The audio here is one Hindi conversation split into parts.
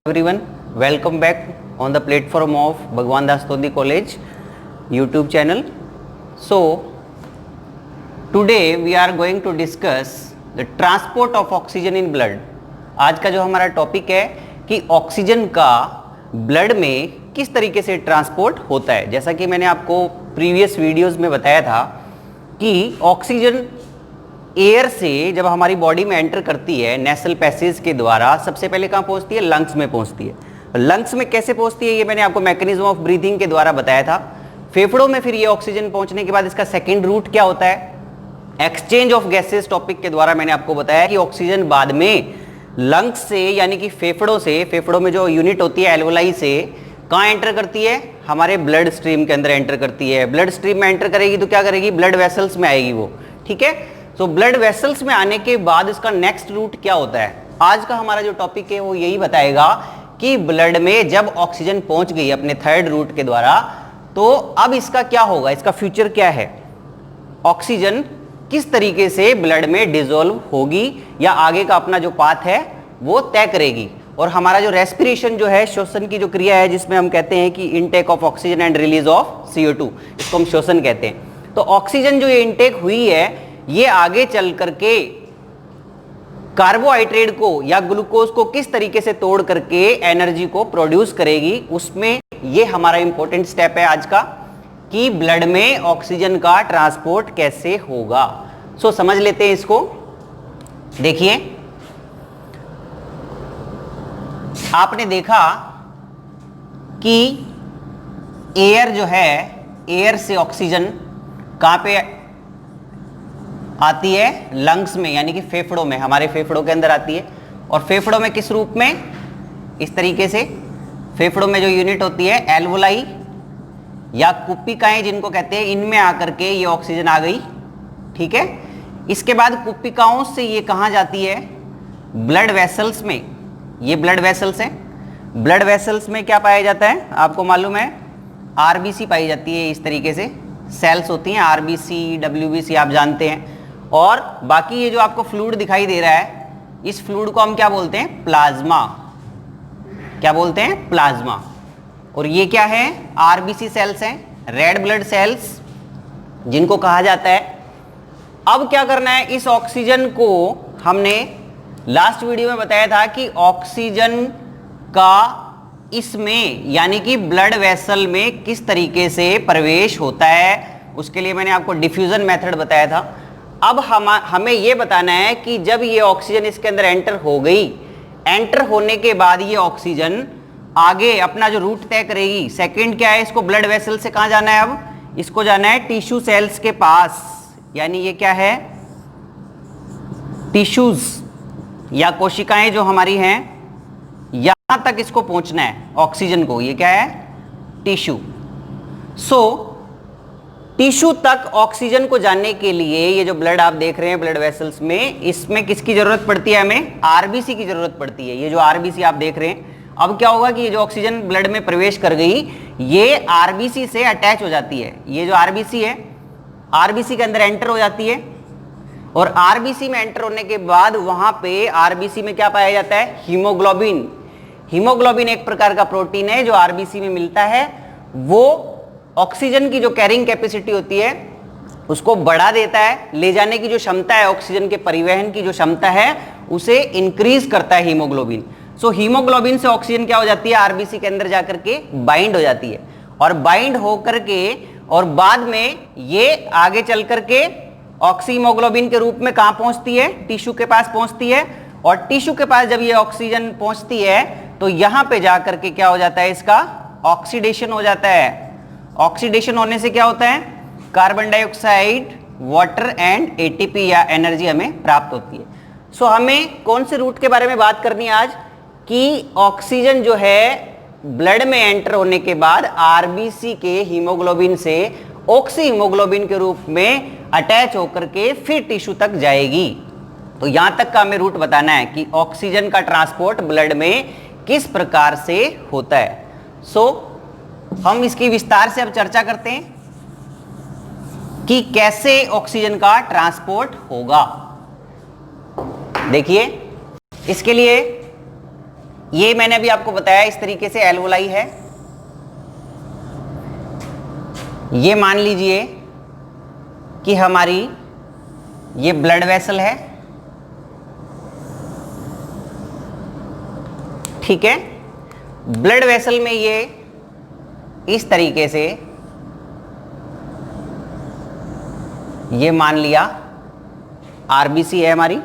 Everyone, welcome back on the platform of Bhagwan Das Todi College YouTube channel. So today we are going to discuss the transport of oxygen in blood. आज का जो हमारा टॉपिक है कि ऑक्सीजन का ब्लड में किस तरीके से ट्रांसपोर्ट होता है। जैसा कि मैंने आपको प्रीवियस वीडियोस में बताया था कि ऑक्सीजन एयर से जब हमारी बॉडी में एंटर करती है नेसल पैसेज के द्वारा, सबसे पहले कहाँ पहुंचती है? लंग्स में पहुंचती है। लंग्स में कैसे पहुंचती है ये मैंने आपको मैकेनिज्म ऑफ ब्रीथिंग के द्वारा बताया था। फेफड़ों में फिर ये ऑक्सीजन पहुंचने के बाद इसका सेकंड रूट क्या होता है? एक्सचेंज ऑफ गैसेस टॉपिक के द्वारा मैंने आपको बताया कि ऑक्सीजन बाद में लंग्स से यानी कि फेफड़ों से, फेफड़ों में जो यूनिट होती है एल्वोलाई से, कहाँ एंटर करती है? हमारे ब्लड स्ट्रीम के अंदर एंटर करती है। ब्लड स्ट्रीम में एंटर करेगी तो क्या करेगी? ब्लड वेसल्स में आएगी वो, ठीक है। तो ब्लड वेसल्स में आने के बाद इसका नेक्स्ट रूट क्या होता है? आज का हमारा जो टॉपिक है वो यही बताएगा कि ब्लड में जब ऑक्सीजन पहुंच गई अपने थर्ड रूट के द्वारा, तो अब इसका क्या होगा, इसका फ्यूचर क्या है, ऑक्सीजन किस तरीके से ब्लड में डिसॉल्व होगी या आगे का अपना जो पाथ है वो तय करेगी। और हमारा जो रेस्पिरेशन जो है, श्वसन की जो क्रिया है, जिसमें हम कहते हैं कि intake of oxygen and release of CO2, इसको हम श्वसन कहते हैं। तो ऑक्सीजन जो ये इनटेक हुई है ये आगे चल करके कार्बोहाइड्रेट को या ग्लूकोज को किस तरीके से तोड़ करके एनर्जी को प्रोड्यूस करेगी, उसमें ये हमारा इंपॉर्टेंट स्टेप है आज का कि ब्लड में ऑक्सीजन का ट्रांसपोर्ट कैसे होगा। सो समझ लेते हैं इसको। देखिए, आपने देखा कि एयर जो है, एयर से ऑक्सीजन कहां पे आती है? लंग्स में, यानी कि फेफड़ों में, हमारे फेफड़ों के अंदर आती है। और फेफड़ों में किस रूप में? इस तरीके से। फेफड़ों में जो यूनिट होती है एल्वोलाई या कुप्पिकाएं जिनको कहते हैं, इनमें आकर के ये ऑक्सीजन आ गई, ठीक है। इसके बाद कुप्पिकाओं से ये कहाँ जाती है? ब्लड वेसल्स में। ये ब्लड वेसल्स हैं। ब्लड वेसल्स में क्या पाया जाता है? आपको मालूम है RBC पाई जाती है। इस तरीके से सेल्स होती हैं, RBC, WBC आप जानते हैं। और बाकी ये जो आपको फ्लूइड दिखाई दे रहा है, इस फ्लूइड को हम क्या बोलते हैं? प्लाज्मा। क्या बोलते हैं? प्लाज्मा। और ये क्या है? RBC सेल्स हैं, रेड ब्लड सेल्स जिनको कहा जाता है। अब क्या करना है? इस ऑक्सीजन को हमने लास्ट वीडियो में बताया था कि ऑक्सीजन का इसमें यानी कि ब्लड वेसल में किस तरीके से प्रवेश होता है, उसके लिए मैंने आपको डिफ्यूजन मेथड बताया था। अब हमें यह बताना है कि जब ये ऑक्सीजन इसके अंदर एंटर हो गई, एंटर होने के बाद ये ऑक्सीजन आगे अपना जो रूट तय करेगी। सेकंड क्या है? इसको ब्लड वेसल से कहां जाना है? अब इसको जाना है टिश्यू सेल्स के पास, यानी ये क्या है? टिश्यूज या कोशिकाएं जो हमारी हैं, यहां तक इसको पहुंचना है ऑक्सीजन को। ये क्या है? टिश्यू। सो टिश्यू तक ऑक्सीजन को जाने के लिए ये जो ब्लड आप देख रहे हैं ब्लड वेसल्स में, इसमें किसकी जरूरत पड़ती है? हमें RBC की जरूरत पड़ती है। ये जो RBC आप देख रहे हैं, अब क्या होगा कि ये जो ऑक्सीजन ब्लड में प्रवेश कर गई, ये RBC से अटैच हो जाती है। ये जो RBC है, RBC के अंदर एंटर हो जाती है। और RBC में एंटर होने के बाद वहां पे RBC में क्या पाया जाता है? हीमोग्लोबिन। हीमोग्लोबिन एक प्रकार का प्रोटीन है जो RBC में मिलता है। वो ऑक्सीजन की जो कैरिंग कैपेसिटी होती है उसको बढ़ा देता है, ले जाने की जो क्षमता है, ऑक्सीजन के परिवहन की जो क्षमता है उसे इंक्रीज करता है हीमोग्लोबिन। सो हीमोग्लोबिन से ऑक्सीजन क्या हो जाती है? RBC के अंदर जाकर के बाइंड हो जाती है। और बाइंड होकर के और बाद में ये आगे चल करके ऑक्सीहीमोग्लोबिन के रूप में कहां पहुंचती है? टिश्यू के पास पहुंचती है। और टिश्यू के पास जब ये ऑक्सीजन पहुंचती है तो यहां पे जाकर के क्या हो जाता है? इसका ऑक्सीडेशन हो जाता है। ऑक्सीडेशन होने से क्या होता है? Carbon dioxide, water and ATP या एनर्जी हमें प्राप्त होती है। सो हमें कौन से रूट के बारे में बात करनी है आज? कि ऑक्सीजन जो है ब्लड में एंटर होने के बाद RBC के हीमोग्लोबिन से ऑक्सी हीमोग्लोबिन के रूप में अटैच होकर के फिर टिश्यू तक जाएगी। तो यहां तक का हमें रूट बताना है कि ऑक्सीजन का ट्रांसपोर्ट ब्लड में किस प्रकार से होता है। सो हम इसकी विस्तार से अब चर्चा करते हैं कि कैसे ऑक्सीजन का ट्रांसपोर्ट होगा। देखिए, इसके लिए ये मैंने अभी आपको बताया इस तरीके से एल्वोलाई है। ये मान लीजिए कि हमारी ये ब्लड वेसल है, ठीक है। ब्लड वेसल में ये इस तरीके से ये मान लिया आरबीसी है हमारी,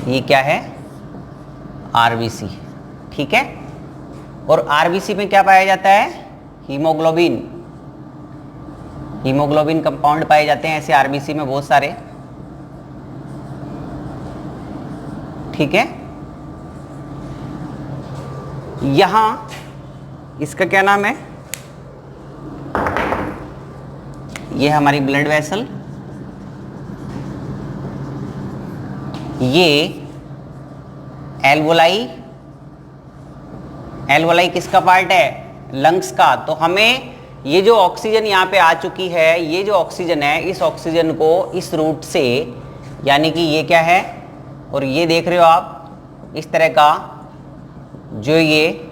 ये क्या है आरबीसी, ठीक है। और आरबीसी में क्या पाया जाता है, हीमोग्लोबिन, हीमोग्लोबिन कंपाउंड पाए जाते हैं ऐसे आरबीसी में बहुत सारे, ठीक है। यहां इसका क्या नाम है, ये हमारी ब्लड वेसल, ये एल्वोलाई, एल्वोलाई किसका पार्ट है, लंग्स का। तो हमें ये जो ऑक्सीजन यहाँ पे आ चुकी है, ये जो ऑक्सीजन है, इस ऑक्सीजन को इस रूट से, यानी कि ये क्या है, और ये देख रहे हो आप इस तरह का, जो ये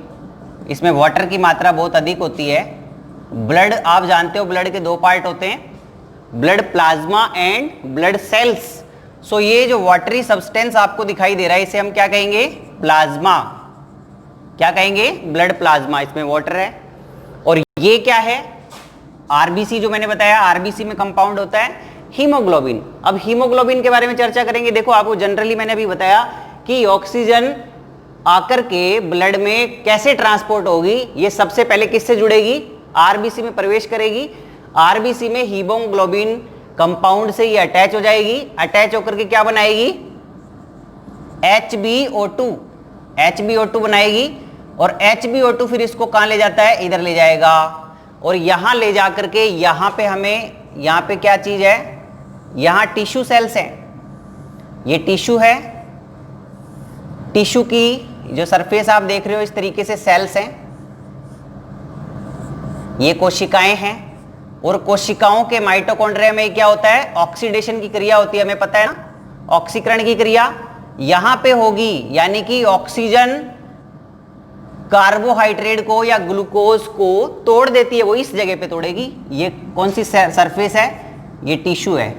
इसमें वाटर की मात्रा बहुत अधिक होती है। ब्लड आप जानते हो ब्लड के दो पार्ट होते हैं, blood plasma and blood cells. So ये जो वाटरी सब्सटेंस आपको दिखाई दे रहा है इसे हम क्या कहेंगे, प्लाज्मा, क्या कहेंगे, ब्लड प्लाज्मा, इसमें वाटर है। और ये क्या है, आरबीसी, जो मैंने बताया आरबीसी में कंपाउंड होता है हीमोग्लोबिन। अब हीमोग्लोबिन के बारे में चर्चा करेंगे। देखो आपको जनरली मैंने अभी बताया कि ऑक्सीजन आकर के ब्लड में कैसे ट्रांसपोर्ट होगी, ये सबसे पहले किससे जुड़ेगी, आरबीसी में प्रवेश करेगी। आरबीसी में हीमोग्लोबिन कंपाउंड से ये अटैच हो जाएगी, अटैच होकर के क्या बनाएगी, HbO2, HbO2 बनाएगी। और HbO2 फिर इसको कहां ले जाता है, इधर ले जाएगा। और यहां ले जाकर के यहां पे हमें, यहां पे क्या चीज है, यहां टिश्यू सेल्स हैं, ये टिश्यू है, टिश्यू की जो सरफेस आप देख रहे हो इस तरीके से सेल्स हैं, ये कोशिकाएं हैं। और कोशिकाओं के माइटोकॉन्ड्रिया में क्या होता है, ऑक्सीडेशन की क्रिया होती है, हमें पता है ना, ऑक्सीकरण की क्रिया यहां पे होगी। यानी कि ऑक्सीजन कार्बोहाइड्रेट को या ग्लूकोज को तोड़ देती है, वो इस जगह पे तोड़ेगी। ये कौन सी सरफेस है, ये टिश्यू है,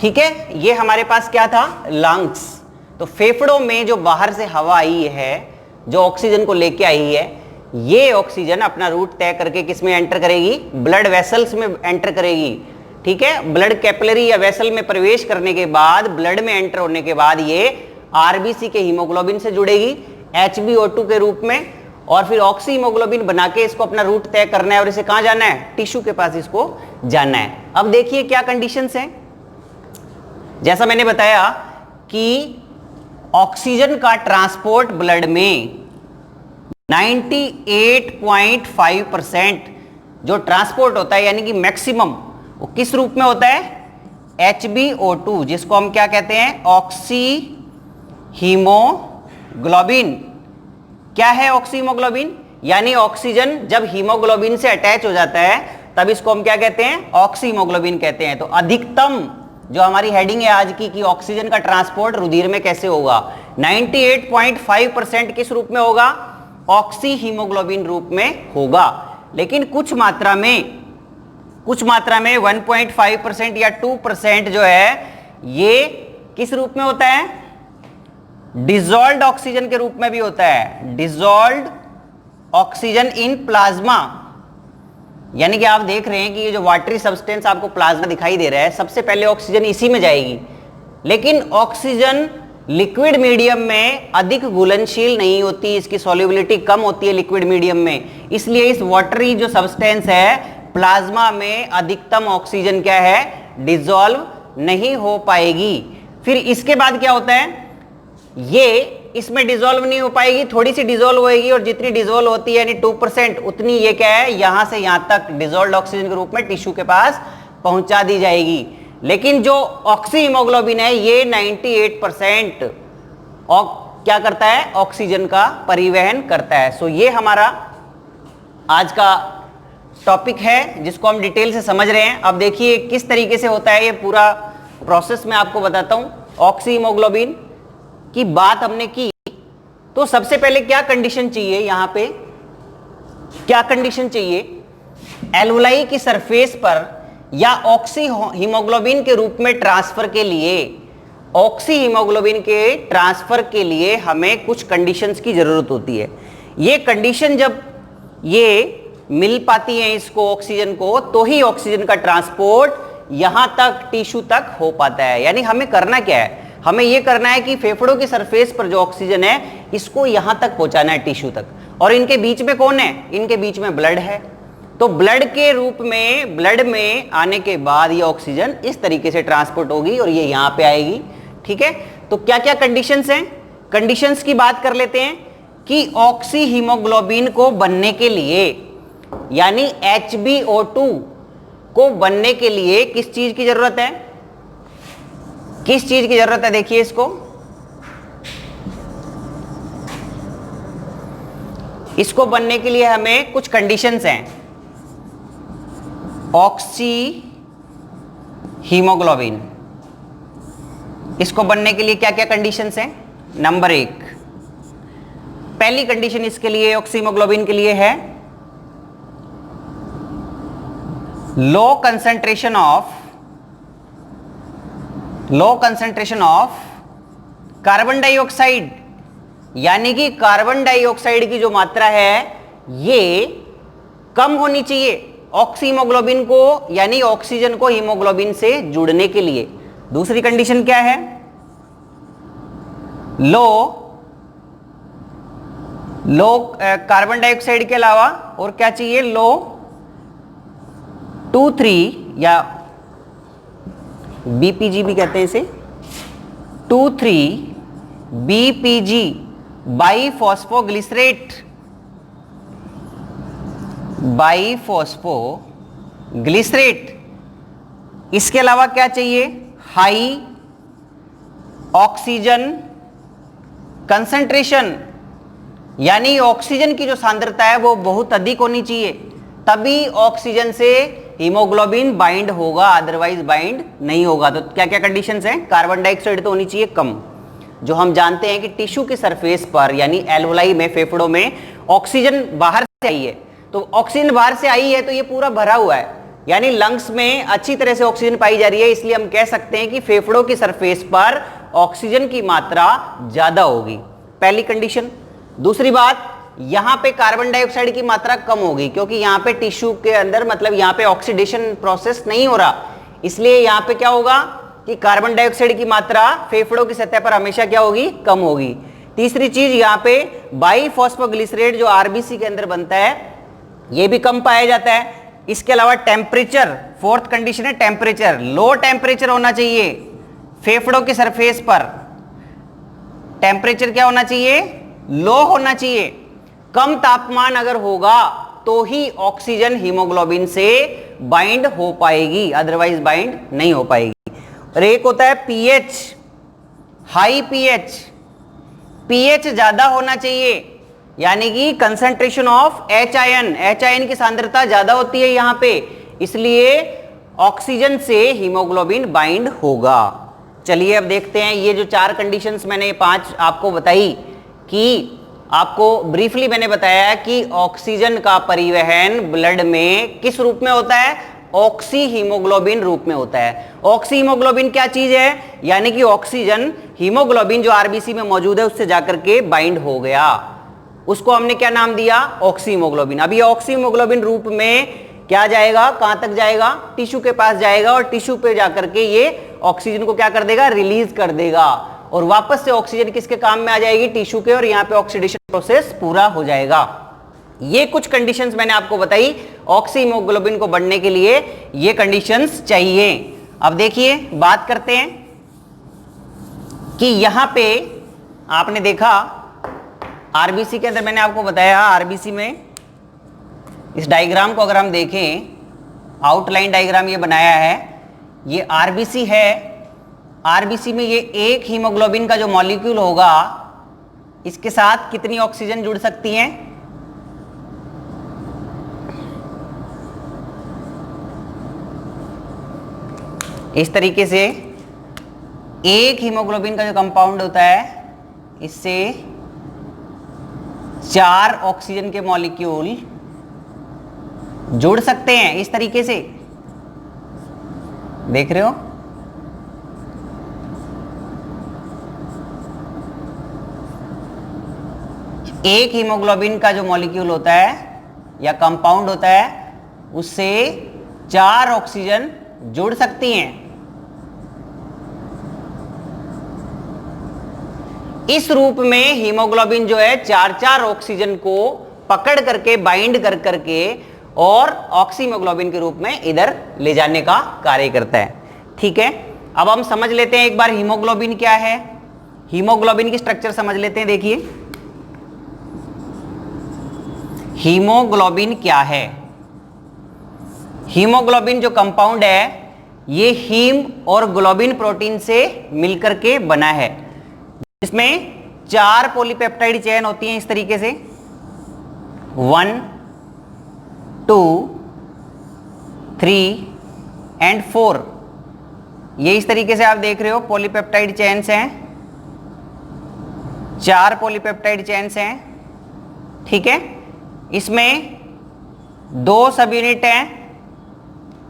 ठीक है। ये हमारे पास क्या था, लंग्स। तो फेफड़ों में जो बाहर से हवा आई है, जो ऑक्सीजन को लेके आई है, ये ऑक्सीजन अपना रूट तय करके किस में एंटर करेगी, ब्लड वेसल्स में एंटर करेगी, ठीक है। ब्लड कैपिलरी या वेसल में प्रवेश करने के बाद, ब्लड में एंटर होने के बाद ये आरबीसी के हीमोग्लोबिन से जुड़ेगी HbO2 के रूप में, और फिर ऑक्सी हीमोग्लोबिन बना के इसको अपना रूट तय करना है और इसे कहां जाना है, टिश्यू के पास इसको जाना है। अब देखिए क्या कंडीशंस हैं। जैसा मैंने बताया कि ऑक्सीजन का ट्रांसपोर्ट ब्लड में 98.5% जो ट्रांसपोर्ट होता है, यानी कि मैक्सिमम, वो किस रूप में होता है, HbO2, जिसको हम क्या कहते हैं, ऑक्सी हीमोग्लोबिन। क्या है ऑक्सी हीमोग्लोबिन, यानी ऑक्सीजन जब हीमोग्लोबिन से अटैच हो जाता है तब इसको हम क्या कहते हैं, ऑक्सी हीमोग्लोबिन कहते हैं। तो अधिकतम जो हमारी हेडिंग है आज की कि ऑक्सीजन का ट्रांसपोर्ट रुधिर में कैसे होगा, 98.5% किस रूप में होगा, ऑक्सी हीमोग्लोबिन रूप में होगा। लेकिन कुछ मात्रा में 1.5% या 2% जो है ये किस रूप में होता है, डिसॉल्व्ड ऑक्सीजन के रूप में भी होता है, डिसॉल्व्ड ऑक्सीजन इन प्लाज्मा। यानी कि आप देख रहे हैं कि ये जो वाटरी सब्सटेंस आपको प्लाज्मा दिखाई दे रहा है, सबसे पहले ऑक्सीजन इसी में जाएगी। लेकिन ऑक्सीजन लिक्विड मीडियम में अधिक घुलनशील नहीं होती, इसकी सॉल्युबिलिटी कम होती है लिक्विड मीडियम में, इसलिए इस वाटरी जो सब्सटेंस है प्लाज्मा में अधिकतम ऑक्सीजन क्या है, डिसॉल्व नहीं हो पाएगी। फिर इसके बाद क्या होता है, ये इसमें डिसॉल्व नहीं हो पाएगी, थोड़ी सी डिसॉल्व होएगी, और जितनी डिसॉल्व होती है यानी 2%, उतनी ये क्या है, यहां से यहां तक डिसॉल्व्ड ऑक्सीजन के रूप में टिश्यू के पास पहुंचा दी जाएगी। लेकिन जो ऑक्सी हीमोग्लोबिन है ये 98% और क्या करता है, ऑक्सीजन का परिवहन करता है। सो ये हमारा आज का टॉपिक है जिसको हम डिटेल से समझ रहे हैं। अब देखिए किस तरीके से होता है ये पूरा प्रोसेस, मैं आपको बताता हूं। ऑक्सी हीमोग्लोबिन की बात हमने की, तो सबसे पहले क्या कंडीशन चाहिए, यहां पे क्या कंडीशन चाहिए, एल्वुलाई की सरफेस पर या ऑक्सी हीमोग्लोबिन के रूप में ट्रांसफर के लिए, ऑक्सी हीमोग्लोबिन के ट्रांसफर के लिए हमें कुछ कंडीशंस की जरूरत होती है। ये कंडीशन जब ये मिल पाती है इसको, ऑक्सीजन को, तो ही ऑक्सीजन का ट्रांसपोर्ट यहां तक टिश्यू तक हो पाता है। यानी हमें करना क्या है, हमें यह करना है कि फेफड़ों की सरफेस पर जो ऑक्सीजन है इसको यहां तक पहुंचाना है, टिश्यू तक। और इनके बीच में कौन है, इनके बीच में ब्लड है। तो ब्लड के रूप में, ब्लड में आने के बाद ये ऑक्सीजन इस तरीके से ट्रांसपोर्ट होगी और ये यहां पे आएगी। ठीक है, तो क्या क्या कंडीशंस हैं, कंडीशंस की बात कर लेते हैं कि ऑक्सी हीमोग्लोबिन को बनने के लिए, यानी HbO2 को बनने के लिए किस चीज की जरूरत है, किस चीज की जरूरत है, देखिए इसको बनने के लिए हमें कुछ कंडीशंस हैं। ऑक्सी हीमोग्लोबिन, इसको बनने के लिए क्या क्या कंडीशंस हैं। नंबर 1, पहली कंडीशन इसके लिए, ऑक्सी हीमोग्लोबिन के लिए है low concentration of carbon dioxide, यानी कि कार्बन डाइऑक्साइड की जो मात्रा है ये कम होनी चाहिए ऑक्सी हीमोग्लोबिन को, यानी ऑक्सीजन को हीमोग्लोबिन से जुड़ने के लिए। दूसरी कंडीशन क्या है, लो कार्बन डाइऑक्साइड के अलावा और क्या चाहिए, लो 2,3 या बीपीजी भी कहते हैं इसे, 2,3 बीपीजी बाईफॉस्फोग्लिसरेट। इसके अलावा क्या चाहिए, हाई ऑक्सीजन कंसंट्रेशन, यानी ऑक्सीजन की जो सांद्रता है वो बहुत अधिक होनी चाहिए, तभी ऑक्सीजन से हीमोग्लोबिन बाइंड होगा, अदरवाइज बाइंड नहीं होगा। तो क्या क्या कंडीशंस हैं, कार्बन डाइऑक्साइड तो होनी चाहिए कम, जो हम जानते हैं कि टिश्यू की सरफेस पर यानी एल्वुलाई में, फेफड़ों में ऑक्सीजन बाहर से आई है, तो ऑक्सीजन बाहर से आई है तो ये पूरा भरा हुआ है, यानी लंग्स में अच्छी तरह से ऑक्सीजन पाई जा रही है, इसलिए हम कह सकते हैं कि फेफड़ों की सरफेस पर ऑक्सीजन की मात्रा ज्यादा होगी, पहली कंडीशन। दूसरी बात, यहां पे कार्बन डाइऑक्साइड की मात्रा कम होगी, क्योंकि यहां पे टिश्यू के अंदर, मतलब यहां पे ऑक्सीडेशन प्रोसेस नहीं हो रहा, इसलिए यहां पे क्या होगा कि कार्बन डाइऑक्साइड की मात्रा फेफड़ों की सतह पर हमेशा क्या होगी, कम होगी। तीसरी चीज, यहां पे बाईफॉस्फोग्लिसरेट जो आरबीसी के अंदर बनता है ये भी कम पाया जाता है। इसके अलावा टेम्परेचर, फोर्थ कंडीशन है टेम्परेचर, लो टेम्परेचर होना चाहिए फेफड़ों की सरफेस पर। टेम्परेचर क्या होना चाहिए, लो होना चाहिए। कम तापमान अगर होगा तो ही ऑक्सीजन हीमोग्लोबिन से बाइंड हो पाएगी, अदरवाइज बाइंड नहीं हो पाएगी। और एक होता है पीएच, हाई पीएच ज्यादा होना चाहिए, यानी कि कंसंट्रेशन ऑफ एच आयन की सांद्रता ज्यादा होती है यहां पे, इसलिए ऑक्सीजन से हीमोग्लोबिन बाइंड होगा। चलिए अब देखते हैं, ये जो 4 कंडीशंस मैंने 5 आपको बताई, कि आपको ब्रीफली मैंने बताया कि ऑक्सीजन का परिवहन ब्लड में किस रूप में होता है, ऑक्सी हीमोग्लोबिन रूप में होता है। ऑक्सी हीमोग्लोबिन क्या चीज है, यानी कि ऑक्सीजन हीमोग्लोबिन जो आरबीसी में मौजूद है उससे जाकर के बाइंड हो गया, उसको हमने क्या नाम दिया, ऑक्सी हीमोग्लोबिन। अब ये ऑक्सी हीमोग्लोबिन रूप में क्या जाएगा, कहां तक जाएगा, टिश्यू के पास जाएगा, और टिश्यू पे जाकर के ये ऑक्सीजन को क्या कर देगा, रिलीज कर देगा, और वापस से ऑक्सीजन किसके काम में आ जाएगी, टिश्यू के, और यहां पे ऑक्सीडेशन प्रोसेस पूरा हो जाएगा। ये कुछ कंडीशंस मैंने आपको बताई, ऑक्सी हीमोग्लोबिन को बढ़ने के लिए ये कंडीशंस चाहिए। अब देखिए बात करते हैं कि यहां पे आपने देखा आरबीसी के अंदर, मैंने आपको बताया आरबीसी में इस डायग्राम को अगर हम देखें, आउटलाइन डायग्राम ये बनाया है, ये आरबीसी है। आरबीसी में ये एक हीमोग्लोबिन का जो मॉलिक्यूल होगा इसके साथ कितनी ऑक्सीजन जुड़ सकती हैं, इस तरीके से एक हीमोग्लोबिन का जो कंपाउंड होता है इससे 4 ऑक्सीजन के मॉलिक्यूल जुड़ सकते हैं। इस तरीके से देख रहे हो, एक हीमोग्लोबिन का जो मॉलिक्यूल होता है या कंपाउंड होता है उससे 4 ऑक्सीजन जुड़ सकती हैं। इस रूप में हीमोग्लोबिन जो है 4 ऑक्सीजन को पकड़ करके बाइंड कर करके और ऑक्सीहीमोग्लोबिन के रूप में इधर ले जाने का कार्य करता है। ठीक है, अब हम समझ लेते हैं एक बार हीमोग्लोबिन क्या है। हीमोग्लोबिन की स्ट्रक्चर समझ लेते हैं। देखिए हीमोग्लोबिन क्या है। हीमोग्लोबिन जो कंपाउंड है ये हीम और ग्लोबिन प्रोटीन से मिलकर के बना है, जिसमें 4 पॉलीपेप्टाइड चेन होती हैं इस तरीके से 1 2 3 एंड 4। ये इस तरीके से आप देख रहे हो पॉलीपेप्टाइड चेन्स हैं, 4 पॉलीपेप्टाइड चेन्स हैं। ठीक है, इसमें 2 सब यूनिट हैं,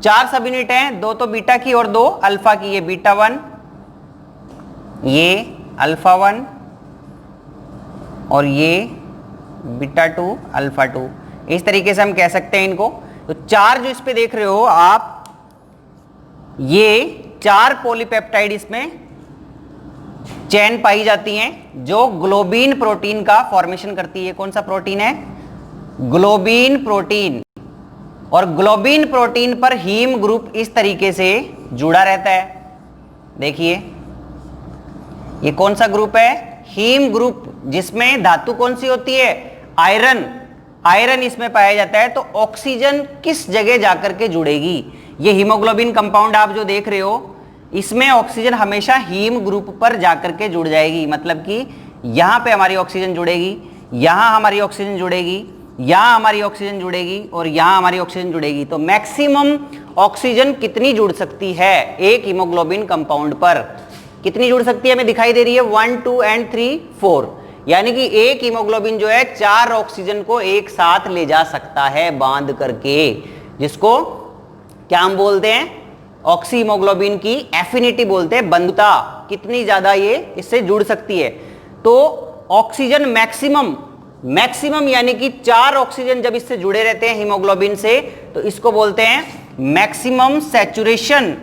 4 सब यूनिट हैं, 2 तो बीटा की और 2 अल्फा की। ये बीटा 1, ये अल्फा 1 और ये बीटा 2 अल्फा 2। इस तरीके से हम कह सकते हैं इनको। तो 4 जो इस पे देख रहे हो आप, ये 4 पॉलीपेप्टाइड इसमें चेन पाई जाती हैं जो ग्लोबिन प्रोटीन का फॉर्मेशन करती है। कौन सा प्रोटीन है? Globin protein. और ग्लोबिन प्रोटीन पर हीम ग्रुप इस तरीके से जुड़ा रहता है। देखिए ये कौन सा ग्रुप है? हीम ग्रुप, जिसमें धातु कौन सी होती है? आयरन। आयरन इसमें पाया जाता है। तो ऑक्सीजन किस जगह जाकर के जुड़ेगी? ये हीमोग्लोबिन कंपाउंड आप जो देख रहे हो इसमें ऑक्सीजन हमेशा हीम ग्रुप पर जाकर के जुड़ जाएगी। मतलब कि यहां पे हमारी ऑक्सीजन जुड़ेगी, यहां हमारी ऑक्सीजन जुड़ेगी, यहां हमारी ऑक्सीजन जुड़ेगी और यहां हमारी ऑक्सीजन जुड़ेगी। तो मैक्सिमम ऑक्सीजन कितनी जुड़ सकती है एक हीमोग्लोबिन कंपाउंड पर? कितनी जुड़ सकती है? हमें दिखाई दे रही है 1 2 एंड 3 4। यानी कि एक हीमोग्लोबिन जो है 4 ऑक्सीजन को एक साथ ले जा सकता है बांध करके, जिसको क्या हम बोलते हैं? ऑक्सीहीमोग्लोबिन की एफिनिटी बोलते हैं, बंधुता। कितनी ज्यादा ये इससे जुड़ सकती है। तो ऑक्सीजन मैक्सिमम यानी कि 4 ऑक्सीजन जब इससे जुड़े रहते हैं हीमोग्लोबिन से, तो इसको बोलते हैं मैक्सिमम सैचुरेशन।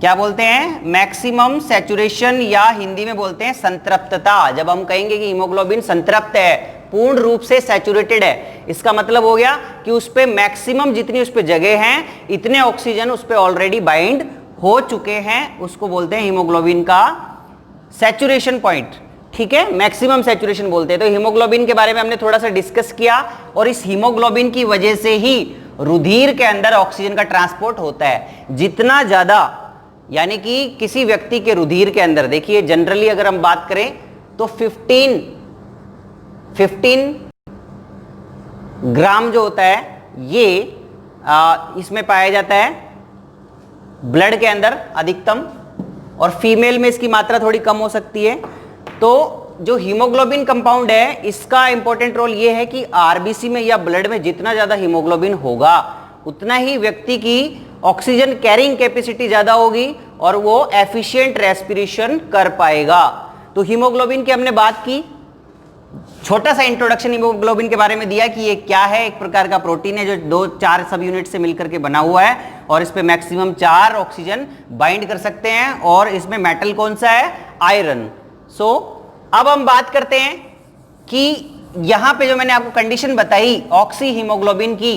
क्या बोलते हैं? मैक्सिमम सैचुरेशन, या हिंदी में बोलते हैं संतृप्तता। जब हम कहेंगे कि हीमोग्लोबिन संतृप्त है, पूर्ण रूप से सैचुरेटेड है, इसका मतलब हो गया कि उस पे मैक्सिमम जितनी उस पे जगह हैं इतने ऑक्सीजन उस पे ऑलरेडी बाइंड हो चुके हैं। उसको बोलते हैं हीमोग्लोबिन का सैचुरेशन पॉइंट। ठीक है, मैक्सिमम सैचुरेशन बोलते हैं। तो हीमोग्लोबिन के बारे में हमने थोड़ा सा डिस्कस किया, और इस हीमोग्लोबिन की वजह से ही रुधिर के अंदर ऑक्सीजन का ट्रांसपोर्ट होता है। जितना ज्यादा, यानी कि किसी व्यक्ति के रुधिर के अंदर, देखिए जनरली अगर हम बात करें तो 15 ग्राम जो होता है ये इसमें पाया जाता है ब्लड के अंदर अधिकतम, और फीमेल में इसकी मात्रा थोड़ी कम हो सकती है। तो जो हीमोग्लोबिन कंपाउंड है इसका इंपॉर्टेंट रोल ये है कि आरबीसी में या ब्लड में जितना ज्यादा हीमोग्लोबिन होगा उतना ही व्यक्ति की ऑक्सीजन कैरिंग कैपेसिटी ज्यादा होगी और वो एफिशिएंट रेस्पिरेशन कर पाएगा। तो हीमोग्लोबिन की हमने बात की, छोटा सा इंट्रोडक्शन हीमोग्लोबिन के बारे में दिया कि ये क्या है। एक प्रकार का प्रोटीन है जो 2-4 सब यूनिट से मिलकर के बना हुआ है, और इस पे मैक्सिमम 4 ऑक्सीजन बाइंड कर सकते हैं, और इसमें मेटल कौन सा है? आयरन। सो अब हम बात करते हैं कि यहां पे जो मैंने आपको कंडीशन बताई ऑक्सी हीमोग्लोबिन की,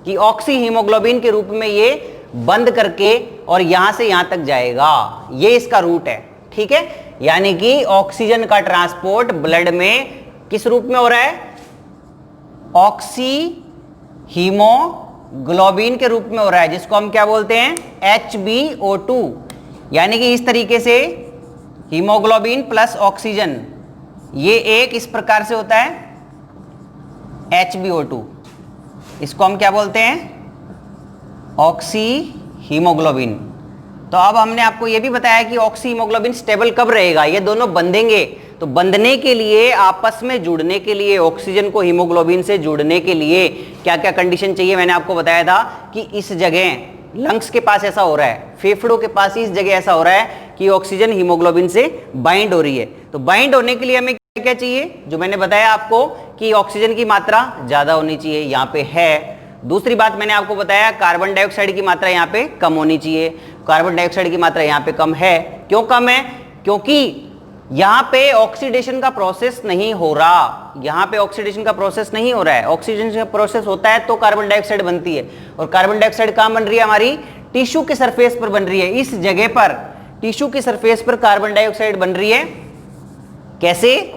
कि ऑक्सी हीमोग्लोबिन के रूप में ये बंद करके और यहां से यहां तक जाएगा, ये इसका रूट है। ठीक है, यानी कि ऑक्सीजन का ट्रांसपोर्ट ब्लड में किस रूप में हो रहा है? ऑक्सी हीमोग्लोबिन के रूप में हो रहा है, जिसको हम क्या बोलते हैं? HbO2। यानी कि इस तरीके से हीमोग्लोबिन प्लस ऑक्सीजन, ये एक इस प्रकार से होता है HbO2। इसको हम क्या बोलते हैं? Oxy haemoglobin. तो अब हमने आपको यह भी बताया कि ऑक्सी हीमोग्लोबिन स्टेबल कब रहेगा, ये दोनों बंधेंगे। तो बंधने के लिए, आपस में जुड़ने के लिए, ऑक्सीजन को हीमोग्लोबिन से जुड़ने के लिए क्या क्या कंडीशन चाहिए, मैंने आपको बताया था कि इस जगह लंग्स के पास ऐसा हो रहा है, फेफड़ों के पास इस जगह ऐसा हो रहा है कि ऑक्सीजन हीमोग्लोबिन से बाइंड हो रही है। तो बाइंड होने के लिए हमें क्या क्या चाहिए, जो मैंने बताया आपको कि ऑक्सीजन की मात्रा ज्यादा होनी चाहिए, यहाँ पे है। दूसरी बात मैंने आपको बताया, कार्बन डाइऑक्साइड की मात्रा यहाँ पे कम होनी चाहिए। कार्बन डाइऑक्साइड की मात्रा यहाँ पे कम है। क्यों कम है? क्योंकि यहाँ पे ऑक्सीडेशन का प्रोसेस नहीं हो रहा, यहाँ पे ऑक्सीडेशन का प्रोसेस नहीं हो रहा है। ऑक्सीडेशन का प्रोसेस होता है तो कार्बन डाइऑक्साइड बनती है, और कार्बन डाइऑक्साइड कहाँ बन रही है, हमारी टिश्यू के सरफेस पर बन रही है। इस जगह पर टिश्यू के सरफेस पर कार्बन डाइऑक्साइड बन रही है। कैसे?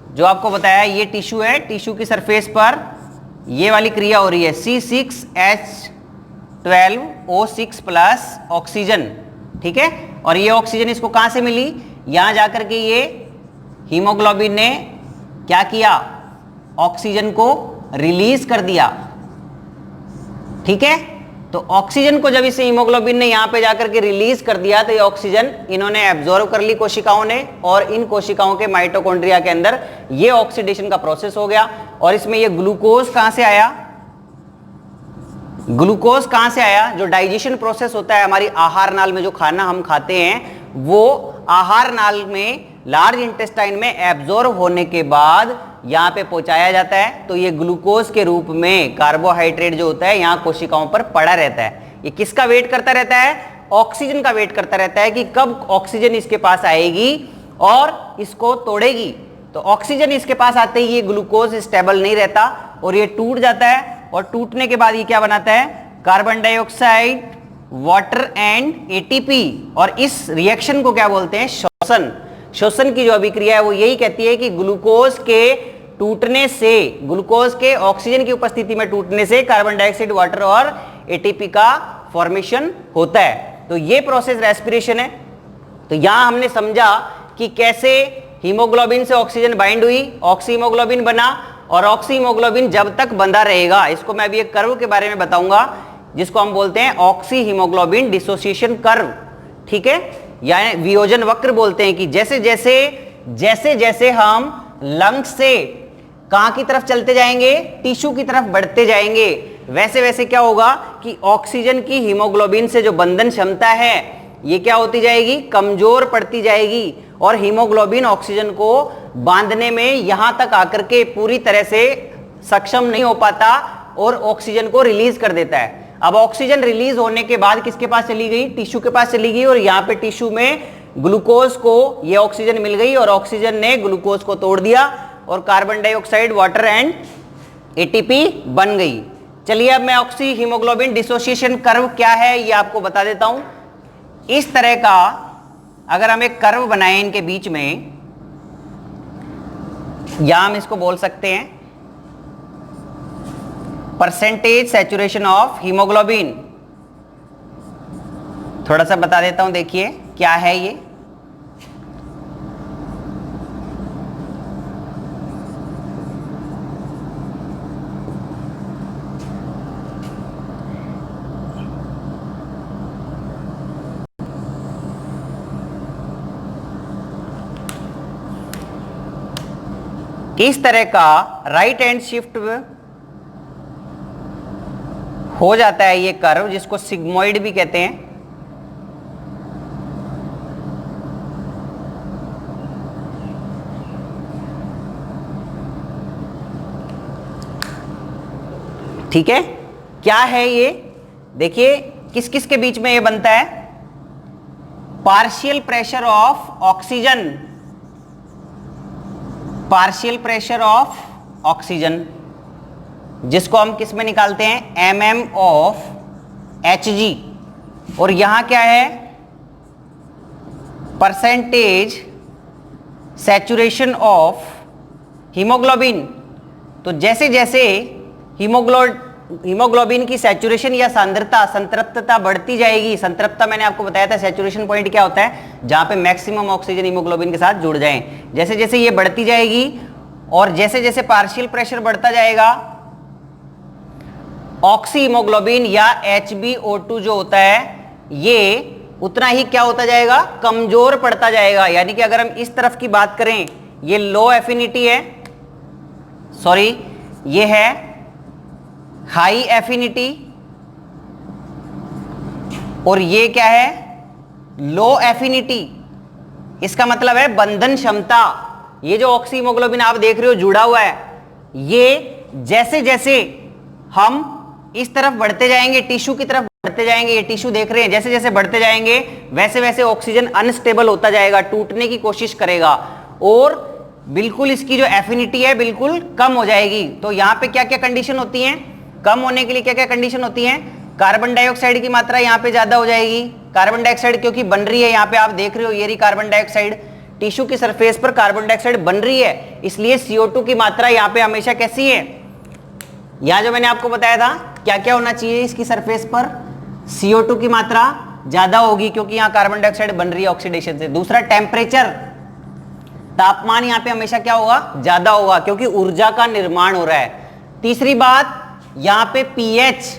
जो आपको बताया, ये टिश्यू है, टिश्यू की सरफेस पर ये वाली क्रिया हो रही है, C6H12O6 प्लस ऑक्सीजन, ठीक है। और ये ऑक्सीजन इसको कहां से मिली, यहां जाकर के ये हीमोग्लोबिन ने क्या किया, ऑक्सीजन को रिलीज कर दिया, ठीक है। तो ऑक्सीजन को जब इसे हीमोग्लोबिन ने यहां पे जाकर के रिलीज कर दिया, तो ये ऑक्सीजन इन्होंने एब्जॉर्व कर ली कोशिकाओं ने, और इन कोशिकाओं के माइटोकॉन्ड्रिया के अंदर ये ऑक्सीडेशन का प्रोसेस हो गया। और इसमें ये ग्लूकोज कहां से आया, ग्लूकोज कहां से आया, जो डाइजेशन प्रोसेस होता है हमारी आहार नाल में, जो खाना हम खाते हैं वो आहार नाल में लार्ज इंटेस्टाइन में एब्जॉर्व होने के बाद यहां पे पहुंचाया जाता है। तो ये ग्लूकोज के रूप में कार्बोहाइड्रेट जो होता है यहां कोशिकाओं पर पड़ा रहता है। ये किसका वेट करता रहता है, ऑक्सीजन का वेट करता रहता है कि कब ऑक्सीजन इसके पास आएगी और इसको तोड़ेगी। तो ऑक्सीजन इसके पास आते ही ये ग्लूकोज स्टेबल नहीं रहता और ये टूट जाता है, और टूटने के बाद ये क्या बनाता है, carbon dioxide, water and ATP. और इस रिएक्शन को क्या बोलते हैं, श्वसन। श्वसन की जो अभिक्रिया है वो यही कहती है कि ग्लूकोज के टूटने से, ग्लूकोज के ऑक्सीजन की उपस्थिति में टूटने से कार्बन डाइऑक्साइड, वाटर और एटीपी का फॉर्मेशन होता है। तो ये प्रोसेस रेस्पिरेशन है। तो यहां हमने समझा कि कैसे हीमोग्लोबिन से ऑक्सीजन बाइंड हुई, ऑक्सी हीमोग्लोबिन बना, और ऑक्सी हीमोग्लोबिन जब तक बंधा रहेगा, इसको मैं अभी एक कर्व के बारे में बताऊंगा जिसको हम बोलते हैं ऑक्सी हीमोग्लोबिन डिसोसिएशन कर्व, ठीक है, यानी वियोजन वक्र बोलते हैं। कि जैसे जैसे हम लंग्स से कहां की तरफ चलते जाएंगे, टिश्यू की तरफ बढ़ते जाएंगे, वैसे वैसे क्या होगा कि ऑक्सीजन की हीमोग्लोबिन से जो बंधन क्षमता है ये क्या होती जाएगी, कमजोर पड़ती जाएगी, और हीमोग्लोबिन ऑक्सीजन को बांधने में यहां तक आकर के पूरी तरह से सक्षम नहीं हो पाता और ऑक्सीजन को रिलीज कर देता है। अब ऑक्सीजन रिलीज होने के बाद किसके पास चली गई, टिश्यू के पास चली गई, और यहां पे टिश्यू में ग्लूकोज को ये ऑक्सीजन मिल गई, और ऑक्सीजन ने ग्लूकोज को तोड़ दिया और carbon dioxide, water and ATP बन गई। चलिए अब मैं ऑक्सी हीमोग्लोबिन डिसोसिएशन कर्व क्या है ये आपको बता देता हूं। इस तरह का अगर हम एक कर्व बनाएं इनके बीच में, या हम इसको बोल सकते हैं परसेंटेज सैचुरेशन ऑफ हीमोग्लोबिन। थोड़ा सा बता देता हूं, देखिए क्या है ये। इस तरह का राइट हैंड शिफ्ट हो जाता है ये कर्व, जिसको सिग्मोइड भी कहते हैं। ठीक है, क्या है ये, देखिए किस किस के बीच में ये बनता है, partial pressure of oxygen, partial pressure of oxygen, जिसको हम किस में निकालते हैं, mm ऑफ Hg, और यहां क्या है, परसेंटेज सैचुरेशन ऑफ हीमोग्लोबिन। तो जैसे जैसे हीमोग्लोबिन की सैचुरेशन या सांद्रता, संतृप्तता बढ़ती जाएगी, संतृप्तता मैंने आपको बताया था, सैचुरेशन पॉइंट क्या होता है, जहां पे मैक्सिमम ऑक्सीजन हीमोग्लोबिन के साथ जुड़ जाए, जैसे जैसे ये बढ़ती जाएगी और जैसे जैसे पार्शियल प्रेशर बढ़ता जाएगा, ऑक्सी हीमोग्लोबिन या HbO2 जो होता है ये उतना ही क्या होता जाएगा, कमजोर पड़ता जाएगा। यानी कि अगर हम इस तरफ की बात करें, ये लो एफिनिटी है, सॉरी ये है हाई एफिनिटी, और ये क्या है, लो एफिनिटी। इसका मतलब है बंधन क्षमता। ये जो ऑक्सी हीमोग्लोबिन आप देख रहे हो जुड़ा हुआ है, ये जैसे जैसे हम इस तरफ बढ़ते जाएंगे, टिश्यू की तरफ बढ़ते जाएंगे, ये टिश्यू देख रहे हैं, जैसे जैसे बढ़ते जाएंगे वैसे वैसे ऑक्सीजन अनस्टेबल होता जाएगा, टूटने की कोशिश करेगा, और बिल्कुल इसकी जो एफिनिटी है बिल्कुल कम हो जाएगी। तो यहां पे क्या क्या कंडीशन होती हैं, कम होने के लिए क्या क्या कंडीशन होती हैं, कार्बन डाइऑक्साइड की मात्रा यहाँ पे ज्यादा हो जाएगी। कार्बन डाइऑक्साइड क्योंकि बन रही है, यहाँ पे आप देख रहे हो ये रही कार्बन डाइऑक्साइड, टिश्यू की सरफेस पर कार्बन डाइऑक्साइड बन रही है, इसलिए CO2 की मात्रा यहाँ पे हमेशा कैसी है, यहाँ जो मैंने आपको बताया था क्या क्या होना चाहिए इसकी सरफेस पर, CO2 की मात्रा ज्यादा होगी क्योंकि यहाँ कार्बन डाइऑक्साइड बन रही है ऑक्सीडेशन से। दूसरा टेम्परेचर, तापमान यहाँ पे हमेशा क्या होगा, ज्यादा होगा क्योंकि ऊर्जा का निर्माण हो रहा है। तीसरी बात, यहाँ पे pH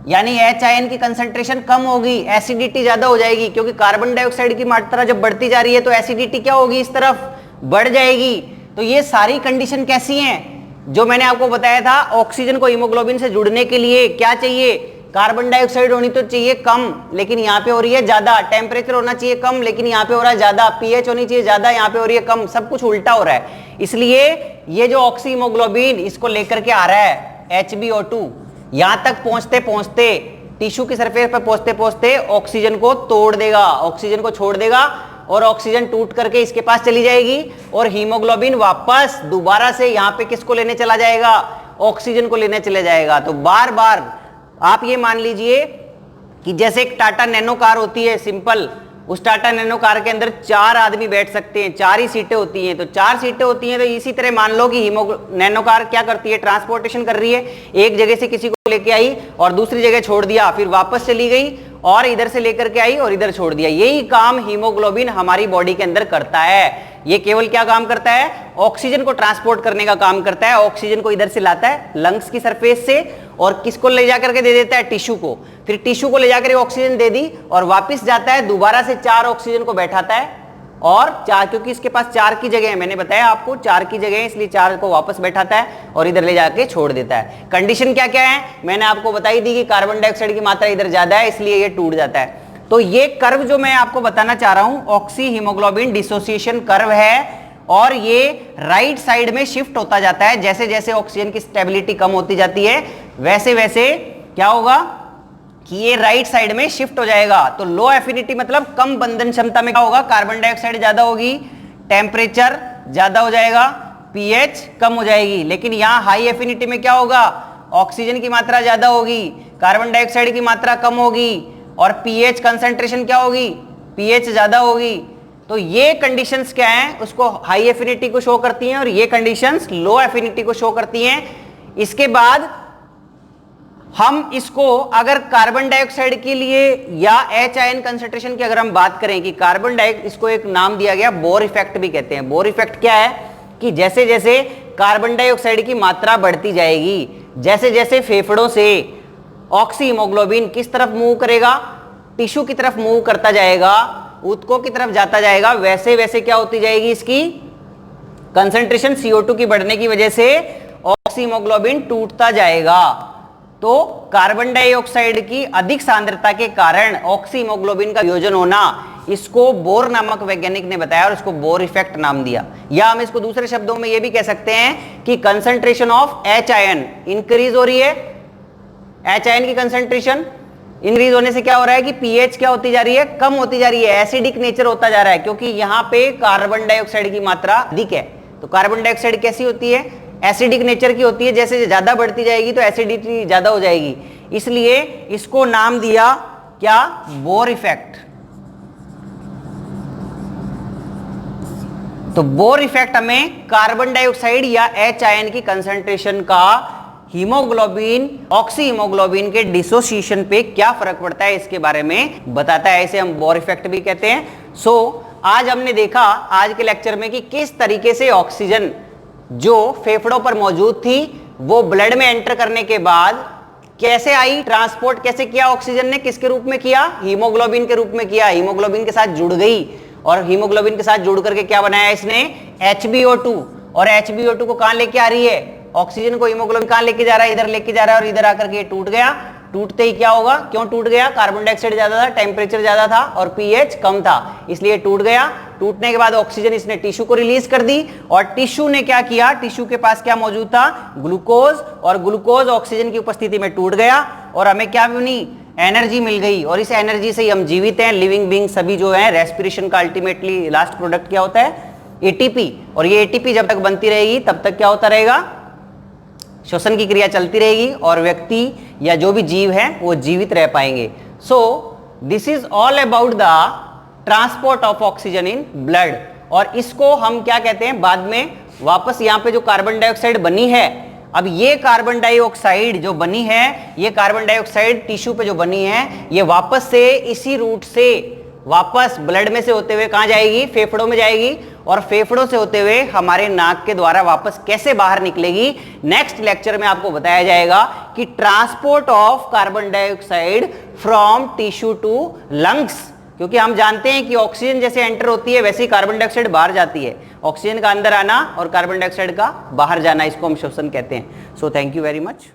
यानी H आयन की कंसंट्रेशन कम होगी, एसिडिटी ज्यादा हो जाएगी क्योंकि कार्बन डाइऑक्साइड की मात्रा जब बढ़ती जा रही है तो एसिडिटी क्या होगी, इस तरफ बढ़ जाएगी। तो ये सारी कंडीशन कैसी हैं जो मैंने आपको बताया था, ऑक्सीजन को हीमोग्लोबिन से जुड़ने के लिए क्या चाहिए, कार्बन डाइऑक्साइड होनी तो चाहिए कम लेकिन यहाँ पे हो रही है ज्यादा, टेम्परेचर होना चाहिए कम लेकिन यहाँ पे हो रहा है ज्यादा, pH होनी चाहिए ज्यादा, यहाँ पे हो रही है कम, सब कुछ उल्टा हो रहा है। इसलिए ये जो ऑक्सी हीमोग्लोबिन इसको लेकर के आ रहा है HbO2, यहां तक पहुंचते पहुंचते टिश्यू की सरफेस पर पहुंचते पहुंचते ऑक्सीजन को तोड़ देगा, ऑक्सीजन को छोड़ देगा और ऑक्सीजन टूट करके इसके पास चली जाएगी और हीमोग्लोबिन वापस दोबारा से यहां पे किसको लेने चला जाएगा, ऑक्सीजन को लेने चले जाएगा। तो बार बार आप ये मान लीजिए कि जैसे एक टाटा नैनो कार होती है सिंपल, उस टाटा नैनो कार के अंदर 4 आदमी बैठ सकते हैं, 4 ही सीटें होती हैं, तो 4 सीटें होती हैं। तो इसी तरह मान लो कि नैनो कार क्या करती है, ट्रांसपोर्टेशन कर रही है, एक जगह से किसी को लेके आई और दूसरी जगह छोड़ दिया, फिर वापस चली गई और इधर से लेकर के आई और इधर छोड़ दिया। यही काम हीमोग्लोबिन हमारी बॉडी के अंदर करता है। ये केवल क्या काम करता है, ऑक्सीजन को ट्रांसपोर्ट करने का काम करता है। ऑक्सीजन को इधर से लाता है लंग्स की सरफेस से और किसको ले जाकर के दे देता है, टिश्यू को, फिर टिश्यू को ले जाकर ऑक्सीजन दे दी और वापस जाता है, दोबारा से 4 ऑक्सीजन को बैठाता है और 4, क्योंकि इसके पास 4 की जगह है, मैंने बताया आपको 4 की जगह है, इसलिए 4 को वापस बैठाता है और इधर ले जाके छोड़ देता है। कंडीशन क्या क्या है मैंने आपको बताई दी कि कार्बन डाइऑक्साइड की मात्रा इधर ज्यादा है इसलिए ये टूट जाता है। तो ये कर्व जो मैं आपको बताना चाह रहा हूं ऑक्सी हीमोग्लोबिन डिसोसिएशन कर्व है और ये राइट साइड में शिफ्ट होता जाता है। जैसे जैसे ऑक्सीजन की स्टेबिलिटी कम होती जाती है वैसे वैसे क्या होगा कि ये राइट साइड में शिफ्ट हो जाएगा। तो लो एफिनिटी मतलब कम बंधन क्षमता में क्या होगा, कार्बन डाइऑक्साइड ज्यादा होगी, टेम्परेचर ज्यादा हो जाएगा, pH कम हो जाएगी। लेकिन यहां हाई एफिनिटी में क्या होगा, ऑक्सीजन की मात्रा ज्यादा होगी, कार्बन डाइऑक्साइड की मात्रा कम होगी और pH कंसंट्रेशन क्या होगी, pH ज्यादा होगी। तो ये कंडीशंस क्या हैं, उसको हाई एफिनिटी को शो करती हैं और ये कंडीशंस लो एफिनिटी को शो करती हैं। इसके बाद हम इसको अगर कार्बन डाइऑक्साइड के लिए या H आयन कंसंट्रेशन की अगर हम बात करें कि कार्बन डाइऑक्साइड, इसको एक नाम दिया गया बोर इफेक्ट भी कहते हैं। बोर इफेक्ट क्या है कि जैसे जैसे कार्बन डाइऑक्साइड की मात्रा बढ़ती जाएगी, जैसे जैसे फेफड़ों से ऑक्सी हीमोग्लोबिन किस तरफ मूव करेगा, टिश्यू की तरफ मूव करता जाएगा, ऊतकों की तरफ जाता जाएगा, वैसे वैसे क्या होती जाएगी, इसकी कंसंट्रेशन CO2 की बढ़ने की वजह से ऑक्सी हीमोग्लोबिन टूटता जाएगा। तो कार्बन डाइऑक्साइड की अधिक सांद्रता के कारण ऑक्सी हीमोग्लोबिन का वियोजन होना, इसको बोर नामक वैज्ञानिक ने बताया और इसको बोर इफेक्ट नाम दिया। या हम इसको दूसरे शब्दों में यह भी कह सकते हैं कि concentration of H ion increase हो रही है। H आयन की कंसंट्रेशन इंक्रीज होने से क्या हो रहा है कि pH क्या होती जा रही है, कम होती जा रही है, एसिडिक नेचर होता जा रहा है क्योंकि यहां पे कार्बन डाइऑक्साइड की मात्रा अधिक है। तो कार्बन डाइऑक्साइड कैसी होती है, एसिडिक नेचर की होती है, जैसे ज्यादा बढ़ती जाएगी तो एसिडिटी ज्यादा हो जाएगी, इसलिए इसको नाम दिया क्या, बोर इफेक्ट। तो बोर इफेक्ट हमें कार्बन डाइऑक्साइड या H आयन की कंसंट्रेशन का हीमोग्लोबिन ऑक्सी हीमोग्लोबिन के डिसोसिएशन पे क्या फर्क पड़ता है इसके बारे में बताता है, इसे हम बोर इफेक्ट भी कहते हैं। आज हमने देखा आज के लेक्चर में कि किस तरीके से ऑक्सीजन जो फेफड़ों पर मौजूद थी वो ब्लड में एंटर करने के बाद कैसे आई, ट्रांसपोर्ट कैसे किया ऑक्सीजन ने, किसके रूप में किया, हीमोग्लोबिन के रूप में किया, हीमोग्लोबिन के साथ जुड़ गई और हीमोग्लोबिन के साथ जुड़ करके क्या बनाया इसने, HbO2। और HbO2 को कहां लेके आ रही है, ऑक्सीजन को हीमोग्लोबिन कहां लेके जा रहा है, इधर लेके जा रहा है और इधर आकर के टूट गया। टूटते ही क्या होगा, क्यों टूट गया, कार्बन डाइऑक्साइड ज्यादा था, टेम्परेचर ज्यादा था और पीएच कम था, इसलिए टूट गया। टूटने के बाद ऑक्सीजन इसने टिश्यू को रिलीज कर दी और टिश्यू ने क्या किया, टिश्यू के पास क्या मौजूद था, ग्लूकोज, और ग्लूकोज ऑक्सीजन की उपस्थिति में टूट गया और हमें क्या मिली, एनर्जी मिल गई। और इस एनर्जी से ही हम जीवित हैं, लिविंग बीइंग सभी जो है। रेस्पिरेशन का अल्टीमेटली लास्ट प्रोडक्ट क्या होता है, एटीपी, और ये एटीपी जब तक बनती रहेगी तब तक क्या होता रहेगा, श्वसन की क्रिया चलती रहेगी और व्यक्ति या जो भी जीव है वो जीवित रह पाएंगे। So this is all about the transport of oxygen in blood. और इसको हम क्या कहते हैं, बाद में वापस यहां पे जो कार्बन डाइऑक्साइड बनी है, अब ये कार्बन डाइऑक्साइड जो बनी है, ये कार्बन डाइऑक्साइड टिश्यू पे जो बनी है, ये वापस से इसी रूट से वापस ब्लड में से होते हुए कहां जाएगी, फेफड़ों में जाएगी और फेफड़ों से होते हुए हमारे नाक के द्वारा वापस कैसे बाहर निकलेगी, नेक्स्ट लेक्चर में आपको बताया जाएगा कि transport of carbon dioxide from tissue to lungs. क्योंकि हम जानते हैं कि ऑक्सीजन जैसे एंटर होती है वैसे ही कार्बन डाइऑक्साइड बाहर जाती है, ऑक्सीजन का अंदर आना और कार्बन डाइऑक्साइड का बाहर जाना, इसको हम श्वसन कहते हैं। So thank you very much.